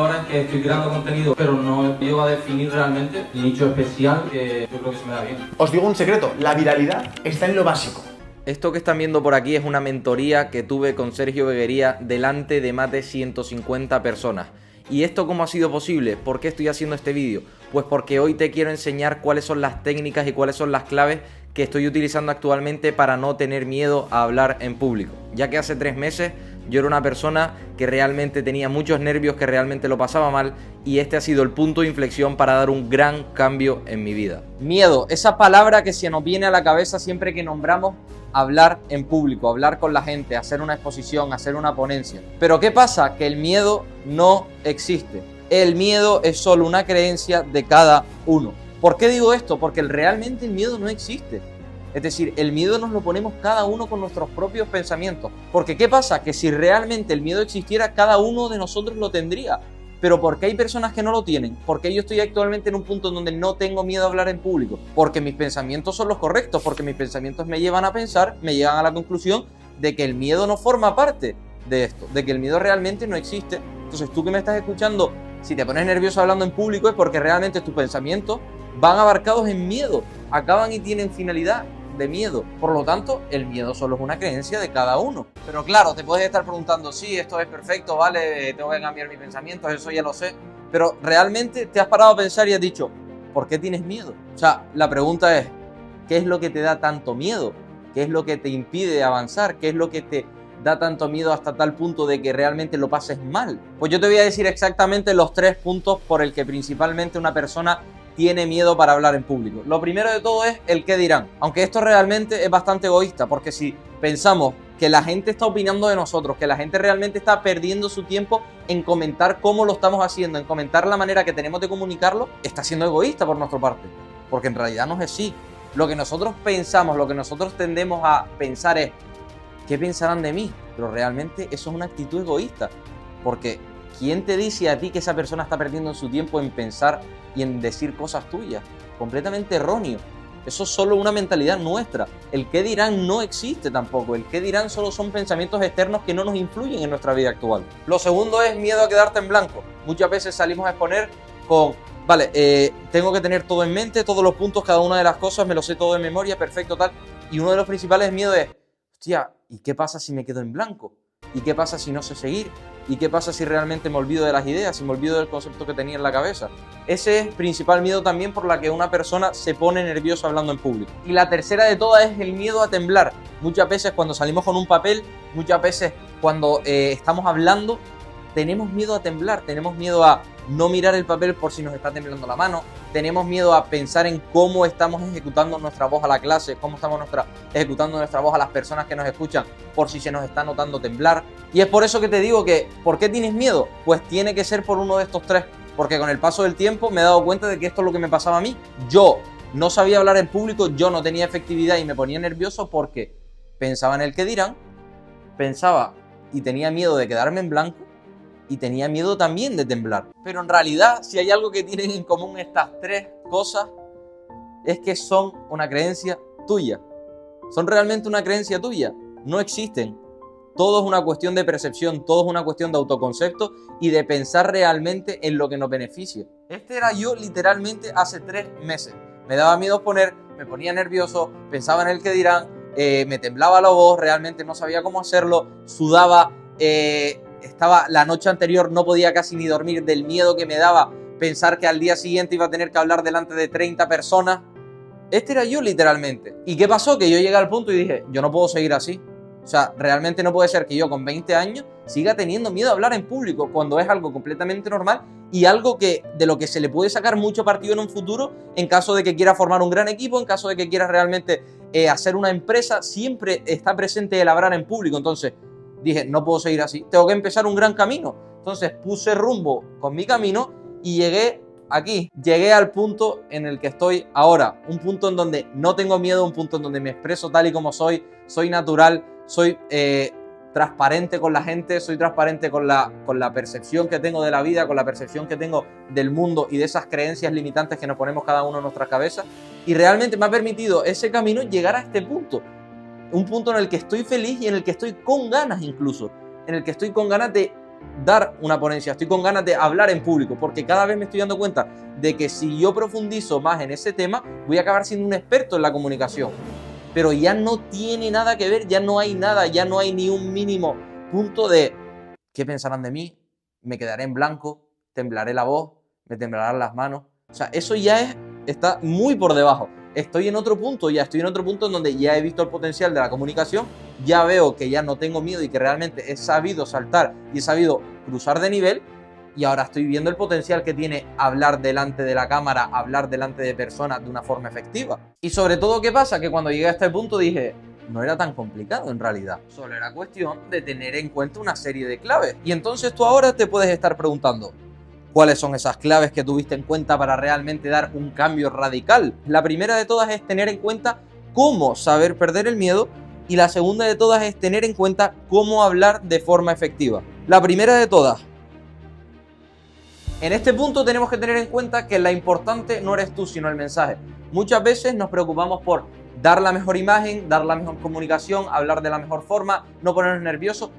Ahora es que estoy creando contenido, pero no llego a definir realmente el nicho especial que yo creo que se me da bien. Os digo un secreto, la viralidad está en lo básico. Esto que están viendo por aquí es una mentoría que tuve con Sergio Beguería delante de más de 150 personas. ¿Y esto cómo ha sido posible? ¿Por qué estoy haciendo este vídeo? Pues porque hoy te quiero enseñar cuáles son las técnicas y cuáles son las claves que estoy utilizando actualmente para no tener miedo a hablar en público. Ya que hace 3 meses yo era una persona que realmente tenía muchos nervios, que realmente lo pasaba mal, y este ha sido el punto de inflexión para dar un gran cambio en mi vida. Miedo, esa palabra que se nos viene a la cabeza siempre que nombramos hablar en público, hablar con la gente, hacer una exposición, hacer una ponencia. Pero ¿qué pasa? Que el miedo no existe. El miedo es solo una creencia de cada uno. ¿Por qué digo esto? Porque realmente el miedo no existe. Es decir, el miedo nos lo ponemos cada uno con nuestros propios pensamientos. Porque ¿qué pasa? Que si realmente el miedo existiera, cada uno de nosotros lo tendría. Pero ¿por qué hay personas que no lo tienen? Porque yo estoy actualmente en un punto en donde no tengo miedo a hablar en público. Porque mis pensamientos son los correctos, porque mis pensamientos me llevan a pensar, me llevan a la conclusión de que el miedo no forma parte de esto, de que el miedo realmente no existe. Entonces tú que me estás escuchando, si te pones nervioso hablando en público es porque realmente tus pensamientos van abarcados en miedo, acaban y tienen finalidad de miedo. Por lo tanto, el miedo solo es una creencia de cada uno. Pero claro, te puedes estar preguntando, sí, esto es perfecto, vale, tengo que cambiar mis pensamientos, eso ya lo sé. Pero realmente te has parado a pensar y has dicho, ¿por qué tienes miedo? O sea, la pregunta es, ¿qué es lo que te da tanto miedo? ¿Qué es lo que te impide avanzar? ¿Qué es lo que te da tanto miedo hasta tal punto de que realmente lo pases mal? Pues yo te voy a decir exactamente los 3 puntos por el que principalmente una persona tiene miedo para hablar en público. Lo primero de todo es el qué dirán. Aunque esto realmente es bastante egoísta, porque si pensamos que la gente está opinando de nosotros, que la gente realmente está perdiendo su tiempo en comentar cómo lo estamos haciendo, en comentar la manera que tenemos de comunicarlo, está siendo egoísta por nuestra parte. Porque en realidad no es así. Lo que nosotros pensamos, lo que nosotros tendemos a pensar es, ¿qué pensarán de mí? Pero realmente eso es una actitud egoísta. Porque ¿quién te dice a ti que esa persona está perdiendo su tiempo en pensar y en decir cosas tuyas? Completamente erróneo. Eso es solo una mentalidad nuestra. El qué dirán no existe tampoco. El qué dirán solo son pensamientos externos que no nos influyen en nuestra vida actual. Lo segundo es miedo a quedarte en blanco. Muchas veces salimos a exponer con, vale, tengo que tener todo en mente, todos los puntos, cada una de las cosas, me lo sé todo de memoria, perfecto, tal. Y uno de los principales miedos es, hostia, ¿y qué pasa si me quedo en blanco? ¿Y qué pasa si no sé seguir? ¿Y qué pasa si realmente me olvido de las ideas, si me olvido del concepto que tenía en la cabeza? Ese es el principal miedo también por la que una persona se pone nerviosa hablando en público. Y la tercera de todas es el miedo a temblar. Muchas veces cuando salimos con un papel, muchas veces cuando estamos hablando, tenemos miedo a temblar, tenemos miedo a no mirar el papel por si nos está temblando la mano, tenemos miedo a pensar en cómo estamos ejecutando nuestra voz a la clase, cómo estamos ejecutando nuestra voz a las personas que nos escuchan por si se nos está notando temblar. Y es por eso que te digo que, ¿por qué tienes miedo? Pues tiene que ser por uno de estos 3, porque con el paso del tiempo me he dado cuenta de que esto es lo que me pasaba a mí. Yo no sabía hablar en público, yo no tenía efectividad y me ponía nervioso porque pensaba en el que dirán, pensaba y tenía miedo de quedarme en blanco, y tenía miedo también de temblar. Pero en realidad, si hay algo que tienen en común estas 3 cosas, es que son una creencia tuya. Son realmente una creencia tuya. No existen. Todo es una cuestión de percepción, todo es una cuestión de autoconcepto y de pensar realmente en lo que nos beneficia. Este era yo literalmente hace 3 meses. Me daba miedo exponer, me ponía nervioso, pensaba en el que dirán, me temblaba la voz, realmente no sabía cómo hacerlo, sudaba, estaba la noche anterior, no podía casi ni dormir del miedo que me daba pensar que al día siguiente iba a tener que hablar delante de 30 personas. Este era yo literalmente. ¿Y qué pasó? Que yo llegué al punto y dije, yo no puedo seguir así. O sea, realmente no puede ser que yo con 20 años siga teniendo miedo a hablar en público cuando es algo completamente normal y algo que, de lo que se le puede sacar mucho partido en un futuro en caso de que quiera formar un gran equipo, en caso de que quiera realmente hacer una empresa, siempre está presente el hablar en público. Entonces dije, no puedo seguir así, tengo que empezar un gran camino. Entonces puse rumbo con mi camino y llegué aquí. Llegué al punto en el que estoy ahora. Un punto en donde no tengo miedo, un punto en donde me expreso tal y como soy natural, soy transparente con la gente, soy transparente con la percepción que tengo de la vida, con la percepción que tengo del mundo y de esas creencias limitantes que nos ponemos cada uno en nuestras cabezas. Y realmente me ha permitido ese camino llegar a este punto. Un punto en el que estoy feliz y en el que estoy con ganas incluso. En el que estoy con ganas de dar una ponencia, estoy con ganas de hablar en público, porque cada vez me estoy dando cuenta de que si yo profundizo más en ese tema, voy a acabar siendo un experto en la comunicación. Pero ya no tiene nada que ver, ya no hay nada, ya no hay ni un mínimo punto de ¿qué pensarán de mí? Me quedaré en blanco, temblaré la voz, me temblarán las manos. O sea, eso ya está muy por debajo. Estoy en otro punto en donde ya he visto el potencial de la comunicación, ya veo que ya no tengo miedo y que realmente he sabido saltar y he sabido cruzar de nivel, y ahora estoy viendo el potencial que tiene hablar delante de la cámara, hablar delante de personas de una forma efectiva. Y sobre todo, ¿qué pasa? Que cuando llegué a este punto dije, no era tan complicado en realidad, solo era cuestión de tener en cuenta una serie de claves. Y entonces tú ahora te puedes estar preguntando, ¿cuáles son esas claves que tuviste en cuenta para realmente dar un cambio radical? La primera de todas es tener en cuenta cómo saber perder el miedo, y la segunda de todas es tener en cuenta cómo hablar de forma efectiva. La primera de todas, en este punto tenemos que tener en cuenta que la importante no eres tú, sino el mensaje. Muchas veces nos preocupamos por dar la mejor imagen, dar la mejor comunicación, hablar de la mejor forma, no ponernos nerviosos,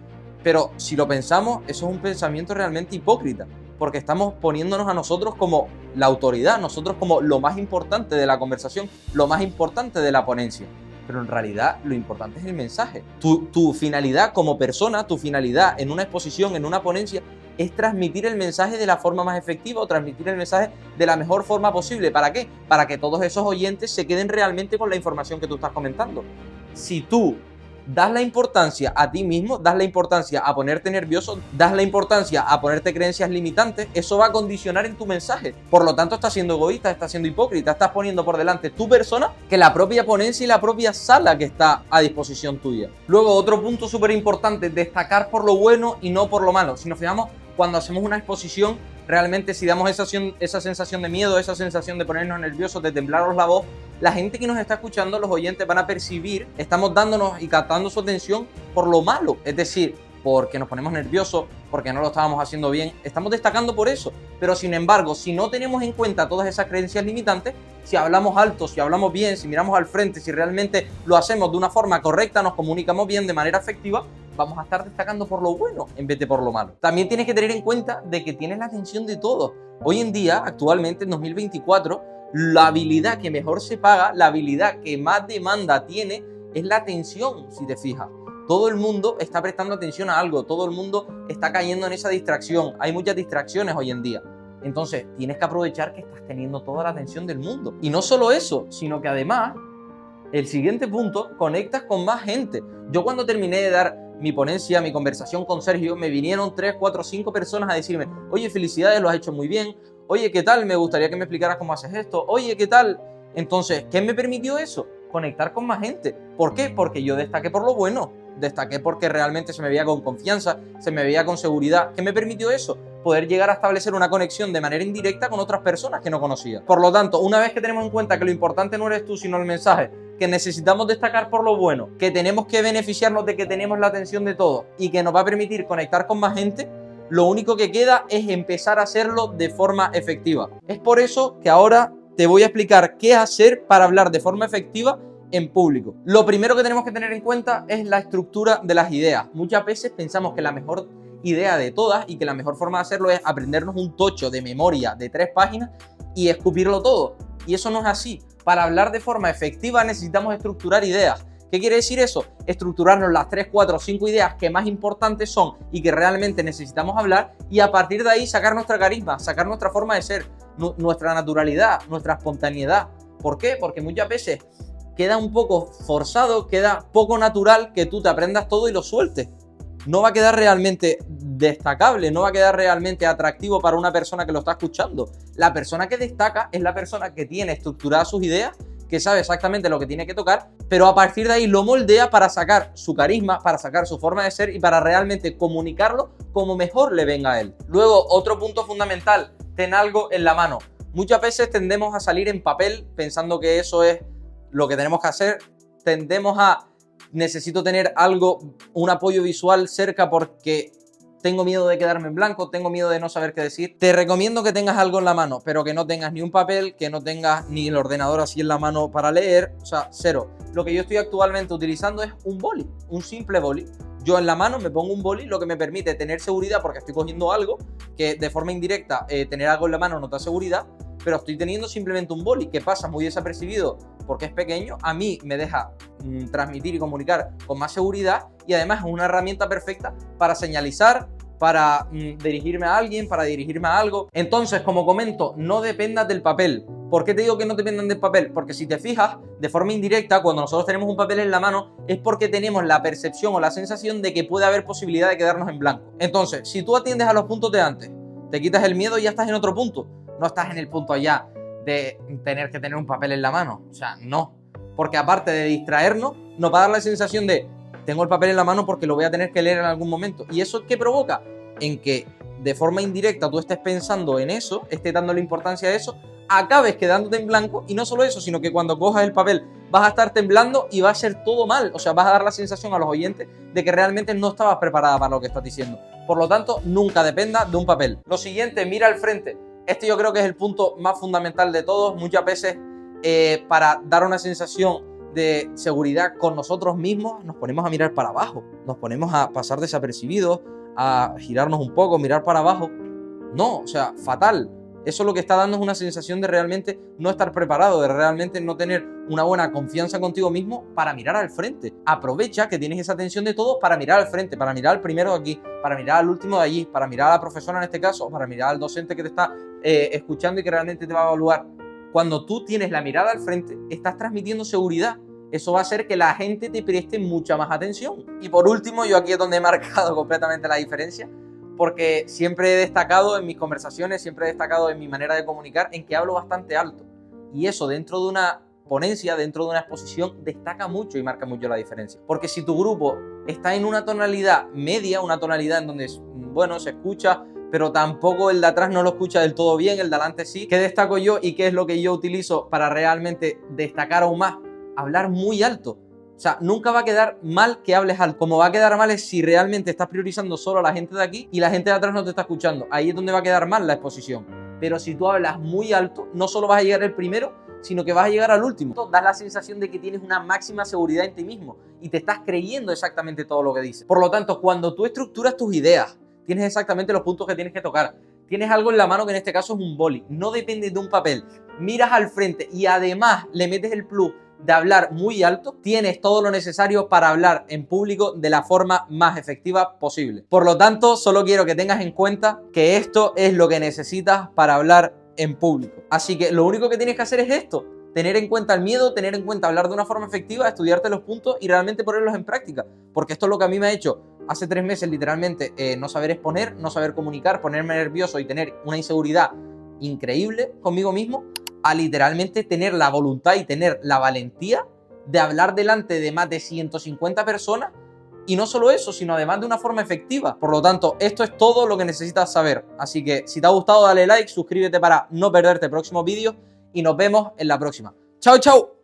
pero si lo pensamos, eso es un pensamiento realmente hipócrita, porque estamos poniéndonos a nosotros como la autoridad, nosotros como lo más importante de la conversación, lo más importante de la ponencia. Pero en realidad lo importante es el mensaje. Tu finalidad como persona, tu finalidad en una exposición, en una ponencia, es transmitir el mensaje de la forma más efectiva o transmitir el mensaje de la mejor forma posible. ¿Para qué? Para que todos esos oyentes se queden realmente con la información que tú estás comentando. Si tú das la importancia a ti mismo, das la importancia a ponerte nervioso, das la importancia a ponerte creencias limitantes, eso va a condicionar en tu mensaje. Por lo tanto, estás siendo egoísta, estás siendo hipócrita, estás poniendo por delante tu persona que la propia ponencia y la propia sala que está a disposición tuya. Luego, otro punto súper importante, destacar por lo bueno y no por lo malo. Si nos fijamos, cuando hacemos una exposición, realmente si damos esa sensación de miedo, esa sensación de ponernos nerviosos, de temblaros la voz, la gente que nos está escuchando, los oyentes, van a percibir, estamos dándonos y captando su atención por lo malo, es decir, porque nos ponemos nerviosos, porque no lo estábamos haciendo bien, estamos destacando por eso. Pero sin embargo, si no tenemos en cuenta todas esas creencias limitantes, si hablamos alto, si hablamos bien, si miramos al frente, si realmente lo hacemos de una forma correcta, nos comunicamos bien de manera efectiva, vamos a estar destacando por lo bueno en vez de por lo malo. También tienes que tener en cuenta de que tienes la atención de todos. Hoy en día, actualmente en 2024, la habilidad que mejor se paga, la habilidad que más demanda tiene, es la atención, si te fijas. Todo el mundo está prestando atención a algo, todo el mundo está cayendo en esa distracción. Hay muchas distracciones hoy en día. Entonces, tienes que aprovechar que estás teniendo toda la atención del mundo. Y no solo eso, sino que además, el siguiente punto, conectas con más gente. Yo cuando terminé de dar mi ponencia, mi conversación con Sergio, me vinieron 3, 4, 5 personas a decirme, oye, felicidades, lo has hecho muy bien. Oye, ¿qué tal? Me gustaría que me explicaras cómo haces esto. Oye, ¿qué tal? Entonces, ¿qué me permitió eso? Conectar con más gente. ¿Por qué? Porque yo destaqué por lo bueno. Destaqué porque realmente se me veía con confianza, se me veía con seguridad. ¿Qué me permitió eso? Poder llegar a establecer una conexión de manera indirecta con otras personas que no conocía. Por lo tanto, una vez que tenemos en cuenta que lo importante no eres tú, sino el mensaje, que necesitamos destacar por lo bueno, que tenemos que beneficiarnos de que tenemos la atención de todos y que nos va a permitir conectar con más gente, lo único que queda es empezar a hacerlo de forma efectiva. Es por eso que ahora te voy a explicar qué hacer para hablar de forma efectiva en público. Lo primero que tenemos que tener en cuenta es la estructura de las ideas. Muchas veces pensamos que la mejor idea de todas y que la mejor forma de hacerlo es aprendernos un tocho de memoria de 3 páginas y escupirlo todo. Y eso no es así. Para hablar de forma efectiva necesitamos estructurar ideas. ¿Qué quiere decir eso? Estructurarnos las 3, 4, 5 ideas que más importantes son y que realmente necesitamos hablar, y a partir de ahí sacar nuestra carisma, sacar nuestra forma de ser, nuestra naturalidad, nuestra espontaneidad. ¿Por qué? Porque muchas veces queda un poco forzado, queda poco natural que tú te aprendas todo y lo sueltes. No va a quedar realmente destacable, no va a quedar realmente atractivo para una persona que lo está escuchando. La persona que destaca es la persona que tiene estructuradas sus ideas, que sabe exactamente lo que tiene que tocar, pero a partir de ahí lo moldea para sacar su carisma, para sacar su forma de ser y para realmente comunicarlo como mejor le venga a él. Luego, otro punto fundamental, ten algo en la mano. Muchas veces tendemos a salir en papel pensando que eso es lo que tenemos que hacer. Tendemos a necesito tener algo, un apoyo visual cerca porque tengo miedo de quedarme en blanco, tengo miedo de no saber qué decir. Te recomiendo que tengas algo en la mano, pero que no tengas ni un papel, que no tengas ni el ordenador así en la mano para leer, o sea, cero. Lo que yo estoy actualmente utilizando es un boli, un simple boli. Yo en la mano me pongo un boli, lo que me permite tener seguridad porque estoy cogiendo algo, que de forma indirecta tener algo en la mano no te da seguridad, pero estoy teniendo simplemente un boli que pasa muy desapercibido porque es pequeño, a mí me deja transmitir y comunicar con más seguridad y además es una herramienta perfecta para señalizar, para dirigirme a alguien, para dirigirme a algo. Entonces, como comento, no dependas del papel. ¿Por qué te digo que no dependan del papel? Porque si te fijas, de forma indirecta, cuando nosotros tenemos un papel en la mano, es porque tenemos la percepción o la sensación de que puede haber posibilidad de quedarnos en blanco. Entonces, si tú atiendes a los puntos de antes, te quitas el miedo y ya estás en otro punto. No estás en el punto allá de tener que tener un papel en la mano. O sea, no. Porque aparte de distraernos, nos va a dar la sensación de tengo el papel en la mano porque lo voy a tener que leer en algún momento. ¿Y eso qué provoca? En que de forma indirecta tú estés pensando en eso, estés dándole importancia a eso, acabes quedándote en blanco y no solo eso, sino que cuando cojas el papel vas a estar temblando y va a ser todo mal. O sea, vas a dar la sensación a los oyentes de que realmente no estabas preparada para lo que estás diciendo. Por lo tanto, nunca dependa de un papel. Lo siguiente, mira al frente. Este yo creo que es el punto más fundamental de todos. Muchas veces para dar una sensación de seguridad con nosotros mismos nos ponemos a mirar para abajo, nos ponemos a pasar desapercibidos, a girarnos un poco, mirar para abajo. No, o sea, fatal. Eso lo que está dando es una sensación de realmente no estar preparado, de realmente no tener una buena confianza contigo mismo para mirar al frente. Aprovecha que tienes esa tensión de todo para mirar al frente, para mirar al primero de aquí, para mirar al último de allí, para mirar a la profesora en este caso, para mirar al docente que te está escuchando y que realmente te va a evaluar. Cuando tú tienes la mirada al frente, estás transmitiendo seguridad. Eso va a hacer que la gente te preste mucha más atención. Y por último, yo aquí es donde he marcado completamente la diferencia, porque siempre he destacado en mis conversaciones, siempre he destacado en mi manera de comunicar, en que hablo bastante alto. Y eso dentro de una ponencia, dentro de una exposición, destaca mucho y marca mucho la diferencia. Porque si tu grupo está en una tonalidad media, una tonalidad en donde, bueno, se escucha, pero tampoco el de atrás no lo escucha del todo bien, el de adelante sí. ¿Qué destaco yo y qué es lo que yo utilizo para realmente destacar aún más? Hablar muy alto. O sea, nunca va a quedar mal que hables alto. Como va a quedar mal es si realmente estás priorizando solo a la gente de aquí y la gente de atrás no te está escuchando. Ahí es donde va a quedar mal la exposición. Pero si tú hablas muy alto, no solo vas a llegar el primero, sino que vas a llegar al último. Das la sensación de que tienes una máxima seguridad en ti mismo y te estás creyendo exactamente todo lo que dices. Por lo tanto, cuando tú estructuras tus ideas, tienes exactamente los puntos que tienes que tocar. Tienes algo en la mano que en este caso es un boli. No depende de un papel. Miras al frente y además le metes el plus de hablar muy alto, tienes todo lo necesario para hablar en público de la forma más efectiva posible. Por lo tanto, solo quiero que tengas en cuenta que esto es lo que necesitas para hablar en público. Así que lo único que tienes que hacer es esto: tener en cuenta el miedo, tener en cuenta hablar de una forma efectiva, estudiarte los puntos y realmente ponerlos en práctica. Porque esto es lo que a mí me ha hecho hace 3 meses literalmente no saber exponer, no saber comunicar, ponerme nervioso y tener una inseguridad increíble conmigo mismo, a literalmente tener la voluntad y tener la valentía de hablar delante de más de 150 personas y no solo eso, sino además de una forma efectiva. Por lo tanto, esto es todo lo que necesitas saber. Así que si te ha gustado, dale like, suscríbete para no perderte próximos vídeos y nos vemos en la próxima. ¡Chao, chao!